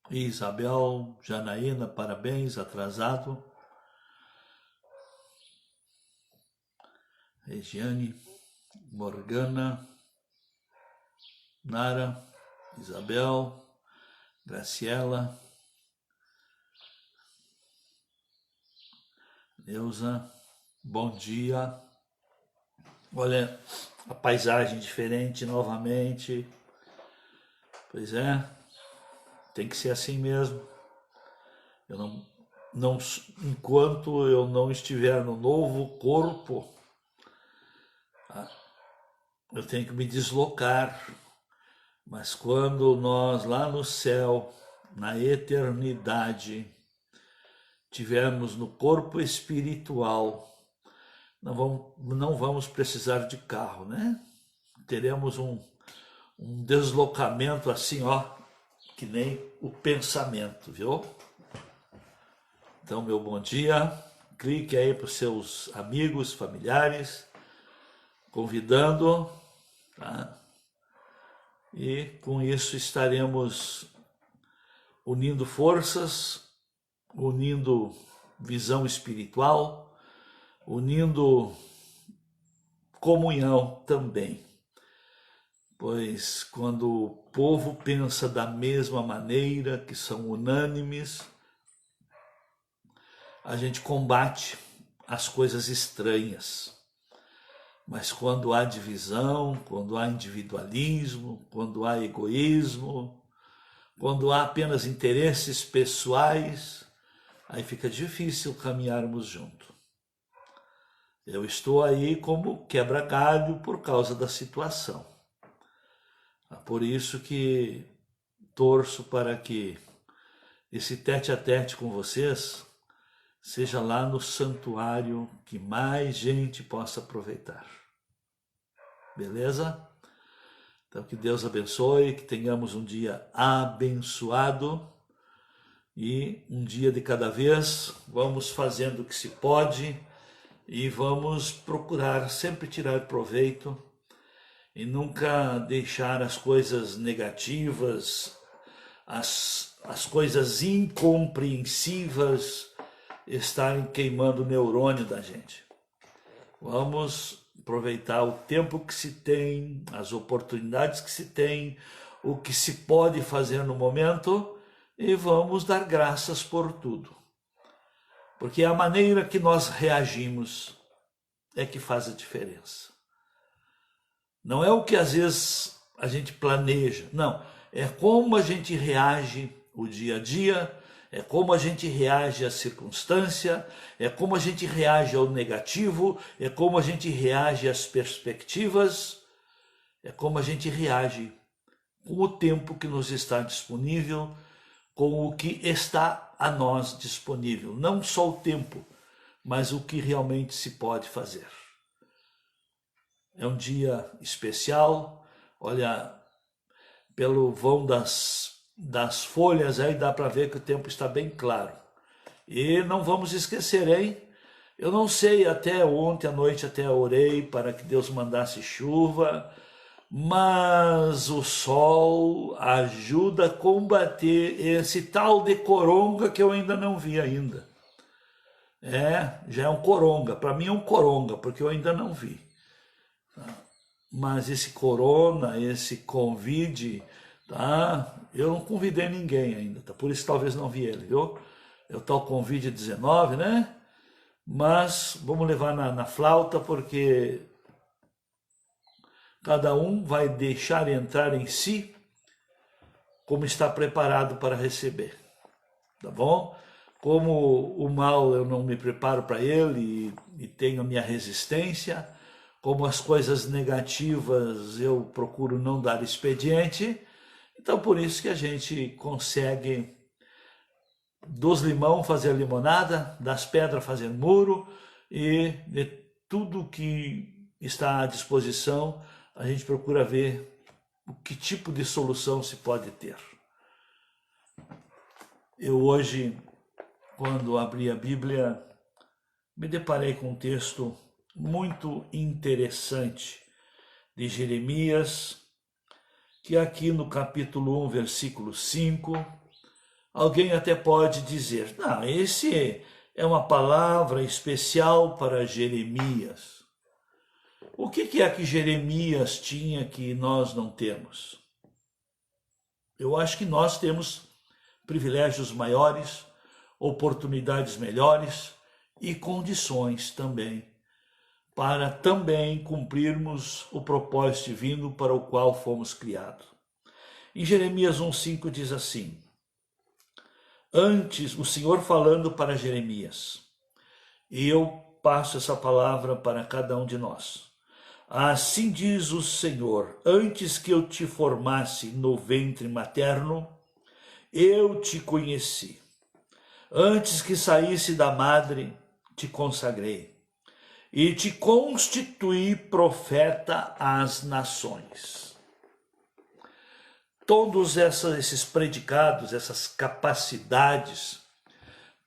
Isabel, Janaína, parabéns, atrasado. Regiane, Morgana, Nara, Isabel, Graciela, Neuza, bom dia. Olha, a paisagem diferente novamente. Pois é, tem que ser assim mesmo. Eu não, enquanto eu não estiver no novo corpo, eu tenho que me deslocar. Mas quando nós lá no céu, na eternidade, tivermos no corpo espiritual, não vamos precisar de carro, né? Teremos um deslocamento assim, ó, que nem o pensamento, viu? Então, meu bom dia, clique aí para os seus amigos, familiares, convidando, tá? E com isso estaremos unindo forças, unindo visão espiritual, unindo comunhão também. Pois quando o povo pensa da mesma maneira, que são unânimes, a gente combate as coisas estranhas. Mas quando há divisão, quando há individualismo, quando há egoísmo, quando há apenas interesses pessoais, aí fica difícil caminharmos junto. Eu estou aí como quebra-galho por causa da situação. Por isso que torço para que esse tete-a-tete com vocês seja lá no santuário que mais gente possa aproveitar. Beleza? Então que Deus abençoe, que tenhamos um dia abençoado e um dia de cada vez. Vamos fazendo o que se pode e vamos procurar sempre tirar proveito e nunca deixar as coisas negativas, as coisas incompreensivas estarem queimando o neurônio da gente. Vamos aproveitar o tempo que se tem, as oportunidades que se tem, o que se pode fazer no momento e vamos dar graças por tudo. Porque a maneira que nós reagimos é que faz a diferença. Não é o que às vezes a gente planeja, não. É como a gente reage o dia a dia, é como a gente reage à circunstância, é como a gente reage ao negativo, é como a gente reage às perspectivas, é como a gente reage com o tempo que nos está disponível, com o que está a nós disponível. Não só o tempo, mas o que realmente se pode fazer. É um dia especial, olha, pelo vão das folhas aí dá para ver que o tempo está bem claro. E não vamos esquecer, hein? Eu não sei, até ontem à noite até orei para que Deus mandasse chuva, mas o sol ajuda a combater esse tal de coronga que eu ainda não vi ainda. Já é um coronga, para mim é um coronga, porque eu ainda não vi. Mas esse corona, esse convide, tá? Eu não convidei ninguém ainda, tá? Por isso talvez não vi ele, viu? É o tal convide 19, né? Mas vamos levar na flauta, porque cada um vai deixar entrar em si como está preparado para receber, tá bom? Como o mal eu não me preparo para ele e tenho a minha resistência, como as coisas negativas eu procuro não dar expediente, então por isso que a gente consegue dos limão fazer limonada, das pedras fazer muro e de tudo que está à disposição a gente procura ver o que tipo de solução se pode ter. Eu hoje, quando abri a Bíblia, me deparei com um texto muito interessante de Jeremias, que aqui no capítulo 1, versículo 5, Alguém até pode dizer, não, esse é uma palavra especial para Jeremias. O que é que Jeremias tinha que nós não temos? Eu acho que nós temos privilégios maiores, oportunidades melhores e condições também, para também cumprirmos o propósito divino para o qual fomos criados. Em Jeremias 1,5 diz assim, antes, o Senhor falando para Jeremias, e eu passo essa palavra para cada um de nós. Assim diz o Senhor, antes que eu te formasse no ventre materno, eu te conheci. Antes que saísse da madre, te consagrei. E te constituí profeta às nações. Todos esses predicados, essas capacidades,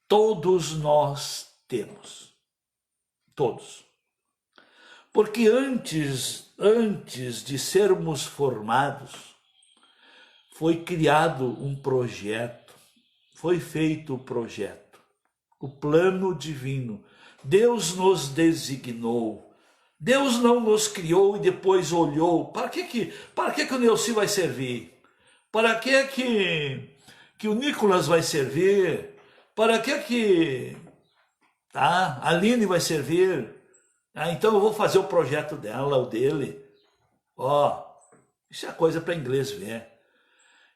todos nós temos. Todos. Porque antes de sermos formados, foi criado um projeto, foi feito o projeto, o plano divino. Deus nos designou. Deus não nos criou e depois olhou. Para que o Neuci vai servir? Para que o Nicolas vai servir? Para que a Aline vai servir? Então eu vou fazer o projeto dela, o dele. Isso é coisa para inglês ver.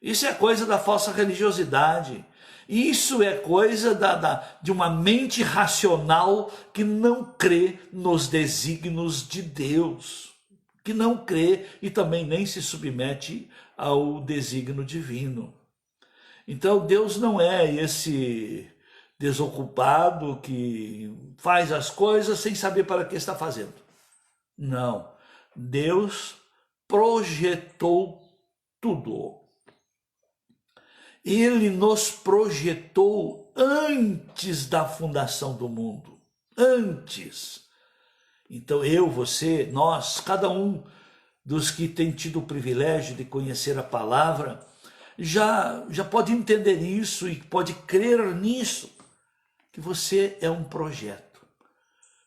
Isso é coisa da falsa religiosidade. Isso é coisa de uma mente racional que não crê nos desígnios de Deus. Que não crê e também nem se submete ao desígnio divino. Então Deus não é esse desocupado que faz as coisas sem saber para que está fazendo. Não. Deus projetou tudo. Ele nos projetou antes da fundação do mundo. Antes. Então eu, você, nós, cada um dos que tem tido o privilégio de conhecer a palavra, já pode entender isso e pode crer nisso, que você é um projeto.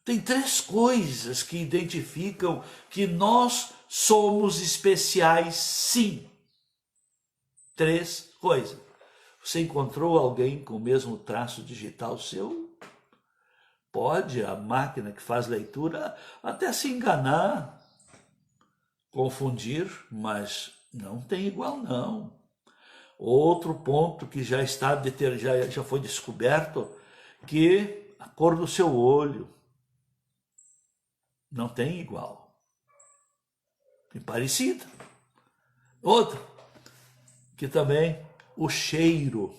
Tem 3 coisas que identificam que nós somos especiais, sim. 3 coisas. Você encontrou alguém com o mesmo traço digital seu? Pode a máquina que faz leitura até se enganar, confundir, mas não tem igual não. Outro ponto que já foi descoberto, que a cor do seu olho não tem igual. É parecida. Outro, que também o cheiro.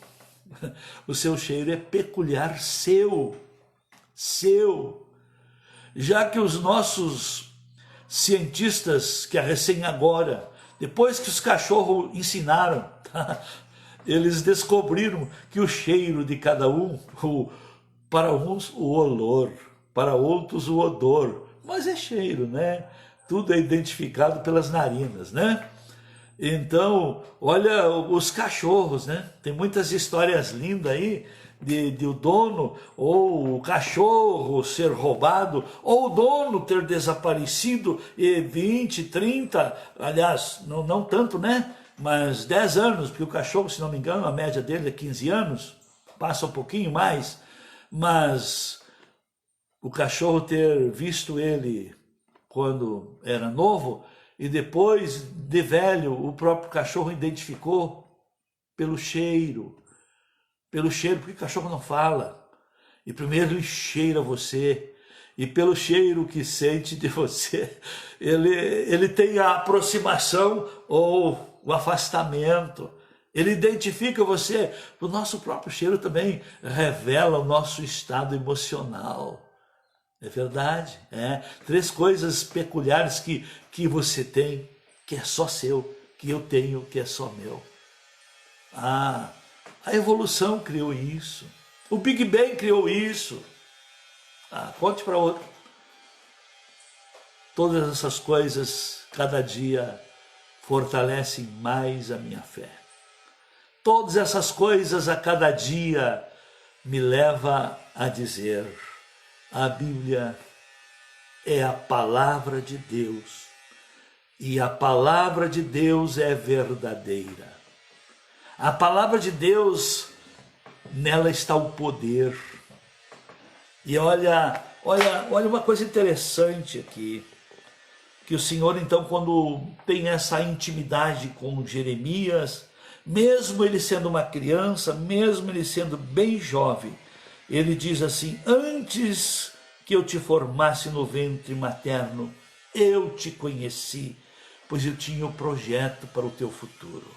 O seu cheiro é peculiar seu. Já que os nossos cientistas, que é recém agora, depois que os cachorros ensinaram, eles descobriram que o cheiro de cada um, para uns o olor, para outros o odor, mas é cheiro, né? Tudo é identificado pelas narinas, né? Então, olha os cachorros, né? Tem muitas histórias lindas aí de o dono ou o cachorro ser roubado, ou o dono ter desaparecido e 20, 30, aliás, não tanto, né? Mas 10 anos, porque o cachorro, se não me engano, a média dele é 15 anos, passa um pouquinho mais, mas o cachorro ter visto ele quando era novo, e depois, de velho, o próprio cachorro identificou pelo cheiro, porque o cachorro não fala. E primeiro ele cheira você, e pelo cheiro que sente de você, ele tem a aproximação ou o afastamento. Ele identifica você. O nosso próprio cheiro também revela o nosso estado emocional. É verdade, 3 coisas peculiares que você tem, que é só seu, que eu tenho, que é só meu. A evolução criou isso. O Big Bang criou isso. Conte para outro. Todas essas coisas, cada dia, fortalecem mais a minha fé. todas essas coisas a cada dia me leva a dizer: a Bíblia é a palavra de Deus, e a palavra de Deus é verdadeira. A palavra de Deus, nela está o poder. E olha uma coisa interessante aqui, que o Senhor, então, quando tem essa intimidade com Jeremias, mesmo ele sendo uma criança, mesmo ele sendo bem jovem, ele diz assim: antes que eu te formasse no ventre materno, eu te conheci, pois eu tinha o projeto para o teu futuro.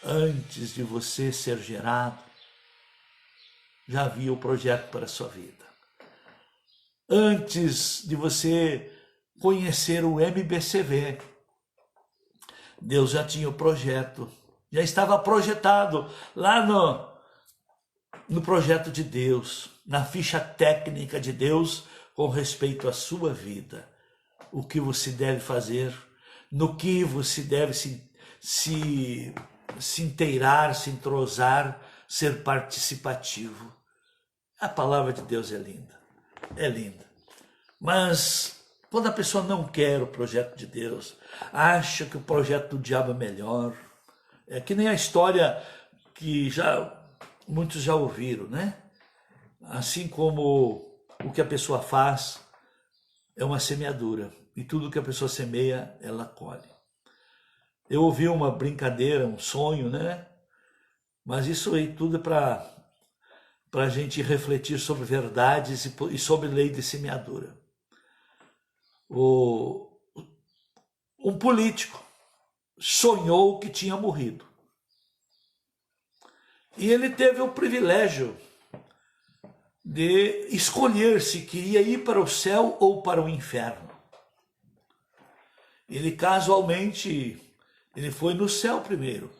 Antes de você ser gerado, já havia o projeto para a sua vida. Antes de você conhecer o MBCV, Deus já tinha o projeto, já estava projetado lá no projeto de Deus, na ficha técnica de Deus com respeito à sua vida. O que você deve fazer, no que você deve se inteirar, se entrosar, ser participativo. A palavra de Deus é linda. É linda, mas quando a pessoa não quer o projeto de Deus, acha que o projeto do diabo é melhor, é que nem a história que muitos já ouviram, né? Assim como o que a pessoa faz é uma semeadura, e tudo que a pessoa semeia, ela colhe. Eu ouvi uma brincadeira, um sonho, né? Mas isso aí tudo é para a gente refletir sobre verdades e sobre lei de semeadura. Um político sonhou que tinha morrido. E ele teve o privilégio de escolher se queria ir para o céu ou para o inferno. Ele casualmente, ele foi no céu primeiro.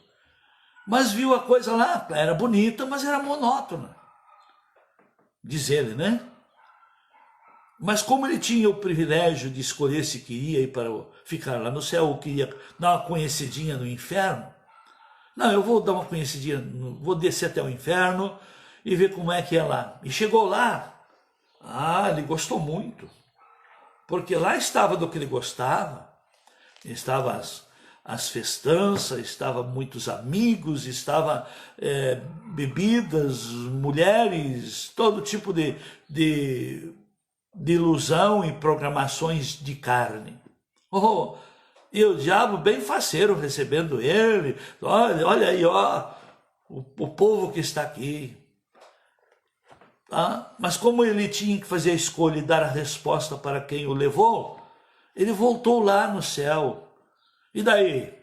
Mas viu a coisa lá, era bonita, mas era monótona. Diz ele, né? Mas como ele tinha o privilégio de escolher se queria ir para ficar lá no céu ou queria dar uma conhecidinha no inferno, não, eu vou dar uma conhecidinha, vou descer até o inferno e ver como é que é lá. E chegou lá, ele gostou muito, porque lá estava do que ele gostava, estava as festanças, estava muitos amigos, estava bebidas, mulheres, todo tipo de ilusão e programações de carne. E o diabo bem faceiro recebendo ele. Olha aí, o povo que está aqui. Mas como ele tinha que fazer a escolha e dar a resposta para quem o levou, ele voltou lá no céu. E daí?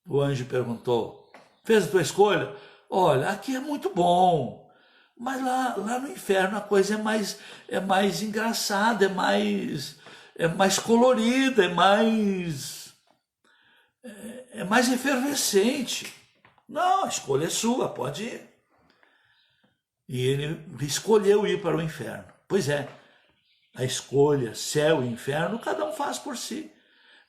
O anjo perguntou: fez a tua escolha? Olha, aqui é muito bom, mas lá no inferno a coisa é mais engraçada, é mais colorida, é mais efervescente. Não, a escolha é sua, pode ir. E ele escolheu ir para o inferno. Pois é, a escolha, céu e inferno, cada um faz por si.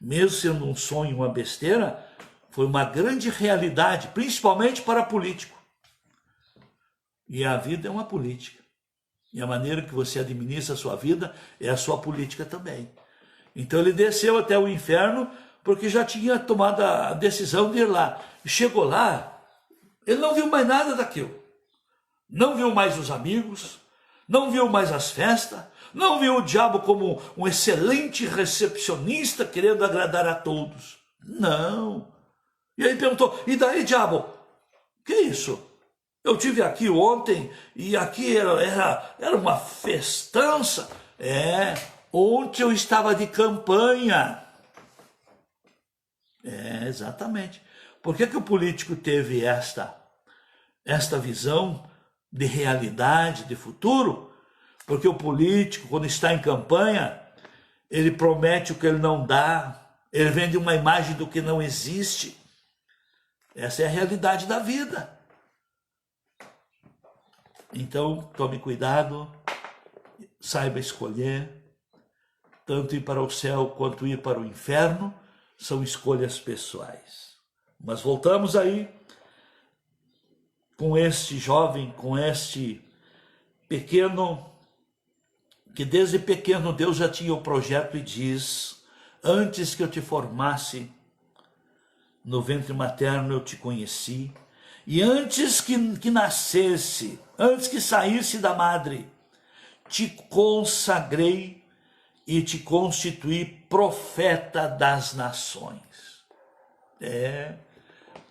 Mesmo sendo um sonho, uma besteira, foi uma grande realidade, principalmente para político. E a vida é uma política. E a maneira que você administra a sua vida é a sua política também. Então ele desceu até o inferno porque já tinha tomado a decisão de ir lá. E chegou lá, ele não viu mais nada daquilo. Não viu mais os amigos, não viu mais as festas, não viu o diabo como um excelente recepcionista querendo agradar a todos. Não. E aí perguntou: e daí, diabo? Que isso? Eu tive aqui ontem e aqui era uma festança. Ontem eu estava de campanha. Exatamente. Por que o político teve esta visão de realidade, de futuro? Porque o político, quando está em campanha, ele promete o que ele não dá, ele vende uma imagem do que não existe. Essa é a realidade da vida. Então, tome cuidado, saiba escolher, tanto ir para o céu quanto ir para o inferno, são escolhas pessoais. Mas voltamos aí com este jovem, com este pequeno, que desde pequeno Deus já tinha o projeto e diz: antes que eu te formasse no ventre materno eu te conheci, e antes que nascesse, antes que saísse da madre, te consagrei e te constituí profeta das nações.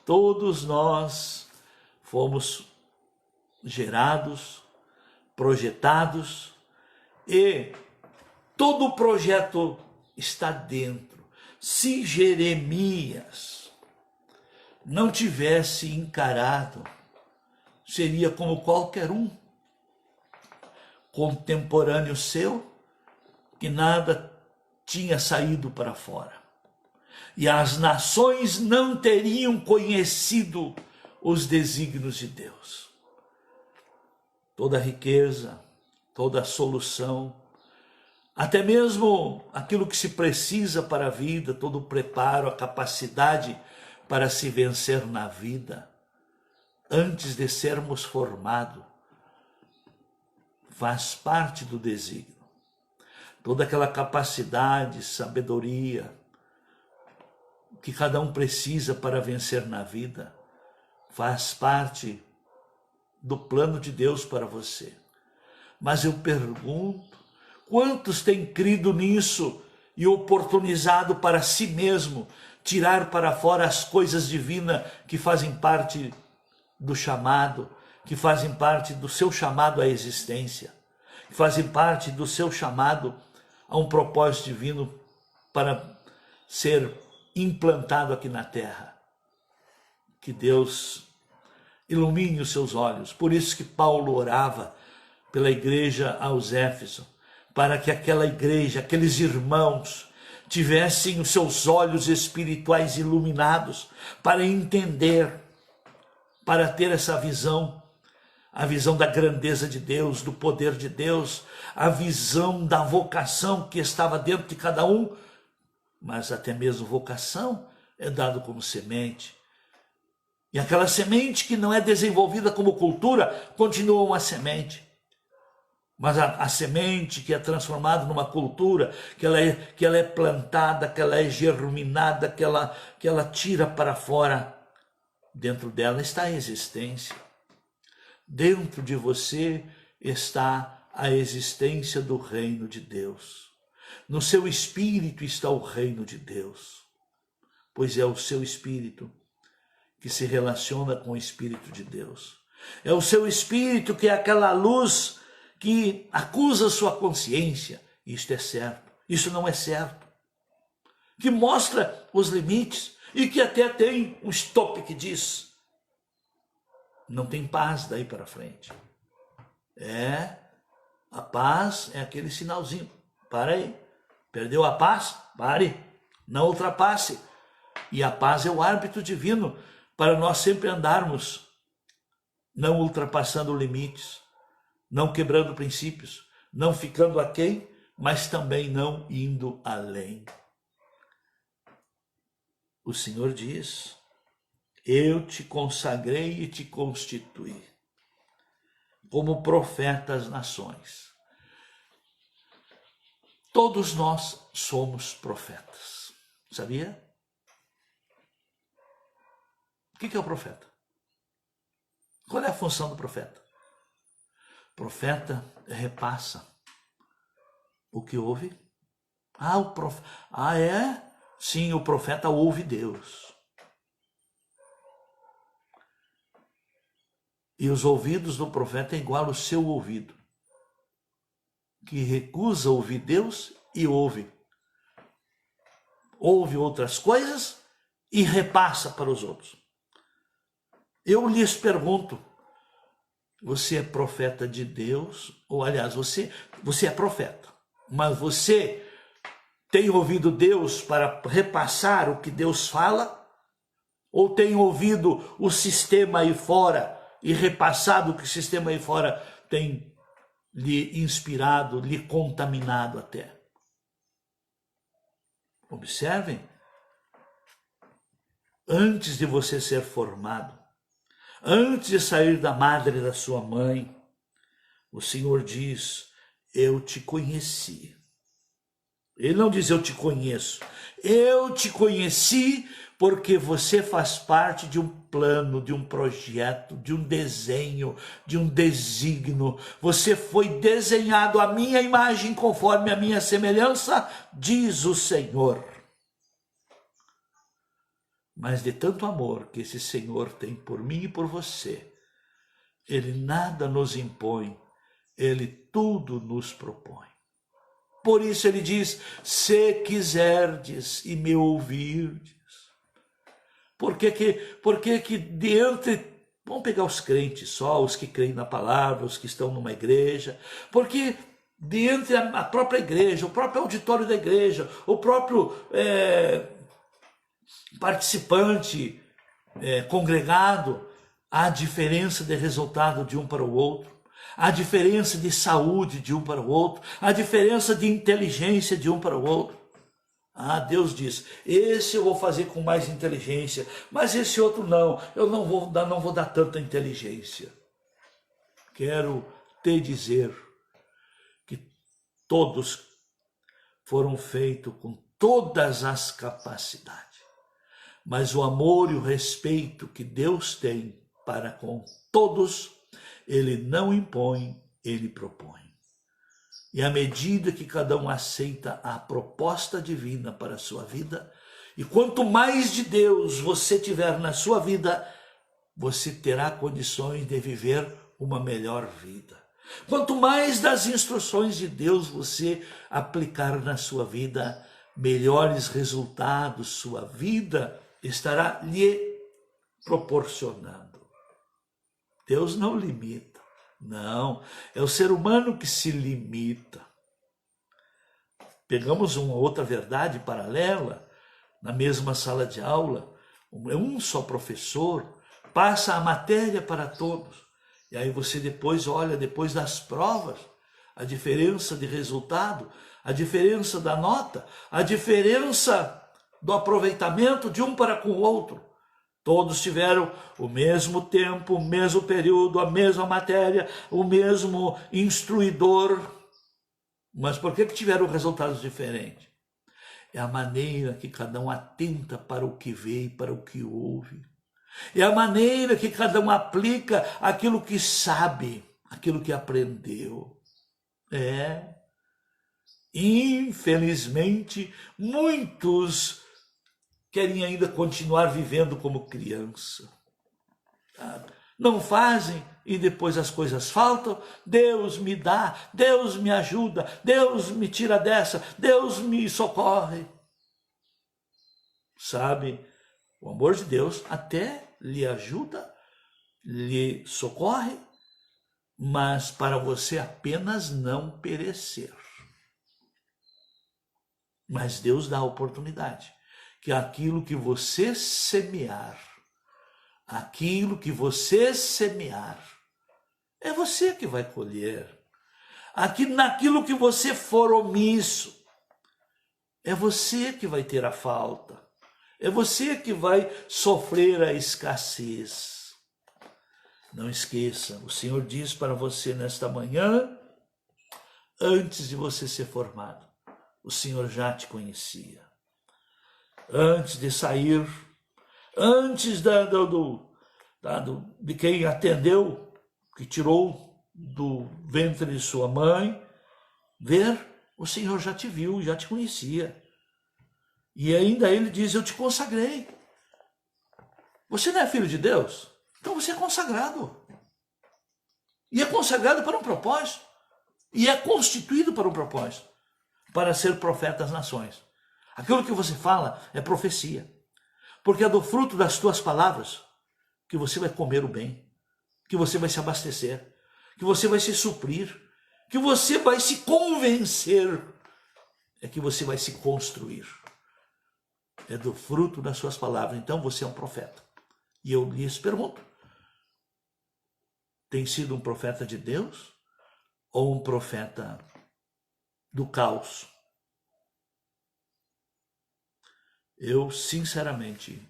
Todos nós fomos gerados, projetados, e todo o projeto está dentro. Se Jeremias não tivesse encarado, seria como qualquer um contemporâneo seu, que nada tinha saído para fora. E as nações não teriam conhecido os desígnios de Deus. Toda a riqueza, toda a solução, até mesmo aquilo que se precisa para a vida, todo o preparo, a capacidade para se vencer na vida, antes de sermos formados, faz parte do desígnio. Toda aquela capacidade, sabedoria que cada um precisa para vencer na vida, faz parte do plano de Deus para você. Mas eu pergunto, quantos têm crido nisso e oportunizado para si mesmo tirar para fora as coisas divinas que fazem parte do chamado, que fazem parte do seu chamado à existência, que fazem parte do seu chamado a um propósito divino para ser implantado aqui na terra? Que Deus ilumine os seus olhos. Por isso que Paulo orava pela igreja aos Éfesos, para que aquela igreja, aqueles irmãos, tivessem os seus olhos espirituais iluminados para entender, para ter essa visão, a visão da grandeza de Deus, do poder de Deus, a visão da vocação que estava dentro de cada um, mas até mesmo vocação é dado como semente. E aquela semente que não é desenvolvida como cultura, continua uma semente. Mas a semente que é transformada numa cultura, que ela é plantada, que ela é germinada, que ela tira para fora, dentro dela está a existência. Dentro de você está a existência do reino de Deus. No seu espírito está o reino de Deus, pois é o seu espírito que se relaciona com o Espírito de Deus. É o seu espírito que é aquela luz que acusa sua consciência. Isto é certo, isso não é certo. Que mostra os limites e que até tem um stop que diz: não tem paz daí para frente. A paz é aquele sinalzinho. Para aí. Perdeu a paz? Pare. Não ultrapasse. E a paz é o árbitro divino para nós sempre andarmos, não ultrapassando limites, não quebrando princípios, não ficando aquém, mas também não indo além. O Senhor diz: eu te consagrei e te constituí como profeta às nações. Todos nós somos profetas, sabia? O que é o profeta? Qual é a função do profeta? O profeta repassa o que ouve. Sim, o profeta ouve Deus. E os ouvidos do profeta é igual ao seu ouvido, que recusa ouvir Deus e ouve outras coisas e repassa para os outros. Eu lhes pergunto, você é profeta de Deus? Ou, aliás, você é profeta, mas você tem ouvido Deus para repassar o que Deus fala? Ou tem ouvido o sistema aí fora e repassado o que o sistema aí fora tem lhe inspirado, lhe contaminado até? Observem, antes de você ser formado, Antes de sair da madre da sua mãe, o Senhor diz, eu te conheci. Ele não diz eu te conheço. Eu te conheci porque você faz parte de um plano, de um projeto, de um desenho, de um desígnio. Você foi desenhado à minha imagem, conforme a minha semelhança, diz o Senhor. Mas de tanto amor que esse Senhor tem por mim e por você, Ele nada nos impõe, Ele tudo nos propõe. Por isso ele diz, se quiserdes e me ouvirdes. Por que dentre, vamos pegar os crentes só, os que creem na palavra, os que estão numa igreja, porque dentre a própria igreja, o próprio auditório da igreja, o próprio participante congregado, há diferença de resultado de um para o outro. A diferença de saúde de um para o outro, a diferença de inteligência de um para o outro. Deus diz, esse eu vou fazer com mais inteligência, mas esse outro não, eu não vou dar tanta inteligência. Quero te dizer que todos foram feitos com todas as capacidades, mas o amor e o respeito que Deus tem para com todos, Ele não impõe, Ele propõe. E à medida que cada um aceita a proposta divina para a sua vida, e quanto mais de Deus você tiver na sua vida, você terá condições de viver uma melhor vida. Quanto mais das instruções de Deus você aplicar na sua vida, melhores resultados sua vida estará lhe proporcionando. Deus não limita, não, é o ser humano que se limita. Pegamos uma outra verdade paralela, na mesma sala de aula, um só professor passa a matéria para todos, e aí você depois olha, depois das provas, a diferença de resultado, a diferença da nota, a diferença do aproveitamento de um para com o outro. Todos tiveram o mesmo tempo, o mesmo período, a mesma matéria, o mesmo instruidor. Mas por que tiveram resultados diferentes? É a maneira que cada um atenta para o que vê e para o que ouve. É a maneira que cada um aplica aquilo que sabe, aquilo que aprendeu. Infelizmente, muitos querem ainda continuar vivendo como criança. Não fazem e depois as coisas faltam. Deus me dá, Deus me ajuda, Deus me tira dessa, Deus me socorre. Sabe, o amor de Deus até lhe ajuda, lhe socorre, mas para você apenas não perecer. Mas Deus dá a oportunidade que aquilo que você semear, é você que vai colher. Naquilo que você for omisso, é você que vai ter a falta. É você que vai sofrer a escassez. Não esqueça, o Senhor diz para você nesta manhã, antes de você ser formado, o Senhor já te conhecia. Antes de sair, antes de quem atendeu, que tirou do ventre de sua mãe, o Senhor já te viu, já te conhecia. E ainda ele diz, eu te consagrei. Você não é filho de Deus? Então você é consagrado. E é consagrado para um propósito. E é constituído para um propósito. Para ser profeta das nações. Aquilo que você fala é profecia. Porque é do fruto das tuas palavras que você vai comer o bem, que você vai se abastecer, que você vai se suprir, que você vai se convencer, é que você vai se construir. É do fruto das suas palavras. Então você é um profeta. E eu lhes pergunto, tem sido um profeta de Deus ou um profeta do caos? Eu, sinceramente,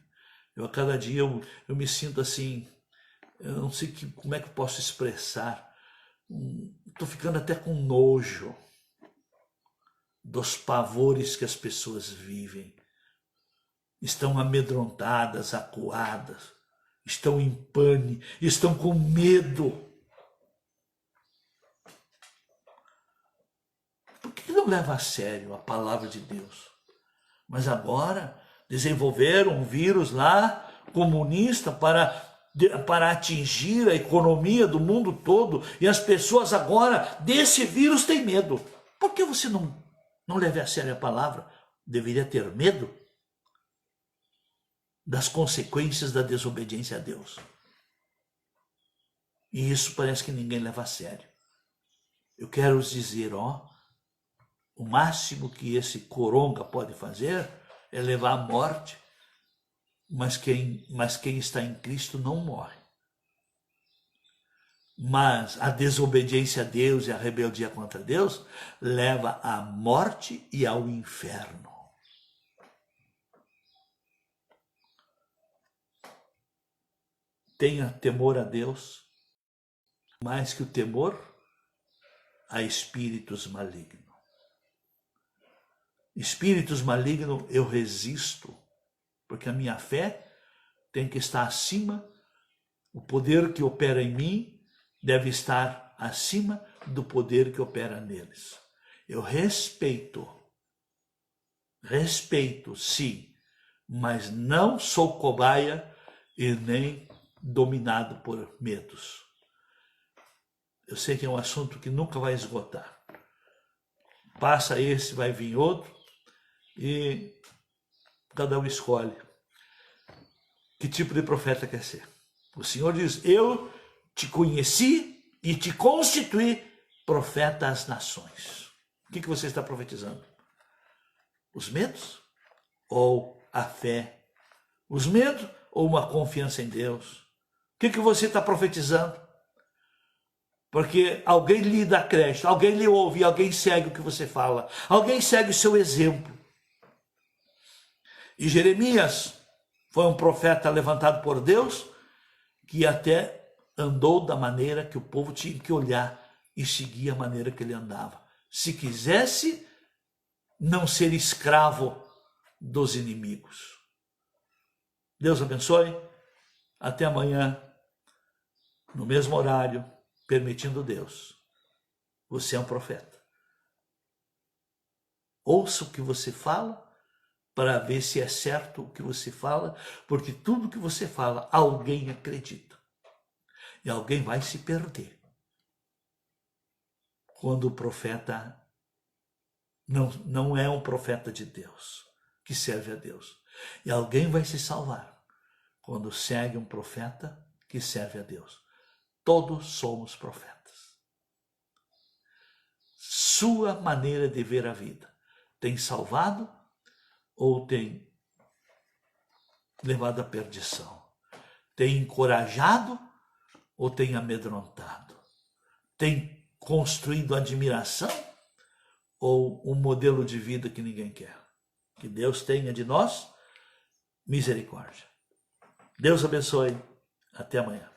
a cada dia eu me sinto assim, eu não sei como é que eu posso expressar, estou ficando até com nojo dos pavores que as pessoas vivem. Estão amedrontadas, acuadas, estão em pânico, estão com medo. Por que não leva a sério a palavra de Deus? Mas agora desenvolveram um vírus lá, comunista, para atingir a economia do mundo todo, e as pessoas agora desse vírus têm medo. Por que você não leva a sério a palavra? Deveria ter medo das consequências da desobediência a Deus. E isso parece que ninguém leva a sério. Eu quero dizer, o máximo que esse coronga pode fazer é levar à morte, mas quem está em Cristo não morre. Mas a desobediência a Deus e a rebeldia contra Deus leva à morte e ao inferno. Tenha temor a Deus, mais que o temor a espíritos malignos. Espíritos malignos eu resisto, porque a minha fé tem que estar acima, o poder que opera em mim deve estar acima do poder que opera neles. Eu respeito, sim, mas não sou cobaia e nem dominado por medos. Eu sei que é um assunto que nunca vai esgotar. Passa esse, vai vir outro, e cada um escolhe que tipo de profeta quer ser. O Senhor diz, eu te conheci e te constituí profeta às nações. O que você está profetizando? Os medos ou a fé? Os medos ou uma confiança em Deus? O que você está profetizando? Porque alguém lhe dá crédito, alguém lhe ouve, alguém segue o que você fala, alguém segue o seu exemplo. E Jeremias foi um profeta levantado por Deus, que até andou da maneira que o povo tinha que olhar e seguir a maneira que ele andava. Se quisesse não ser escravo dos inimigos. Deus abençoe. Até amanhã, no mesmo horário, permitindo Deus. Você é um profeta. Ouça o que você fala para ver se é certo o que você fala, porque tudo que você fala, alguém acredita. E alguém vai se perder. Quando o profeta não é um profeta de Deus, que serve a Deus. E alguém vai se salvar quando segue um profeta que serve a Deus. Todos somos profetas. Sua maneira de ver a vida tem salvado ou tem levado à perdição? Tem encorajado ou tem amedrontado? Tem construído admiração ou um modelo de vida que ninguém quer? Que Deus tenha de nós misericórdia. Deus abençoe. Até amanhã.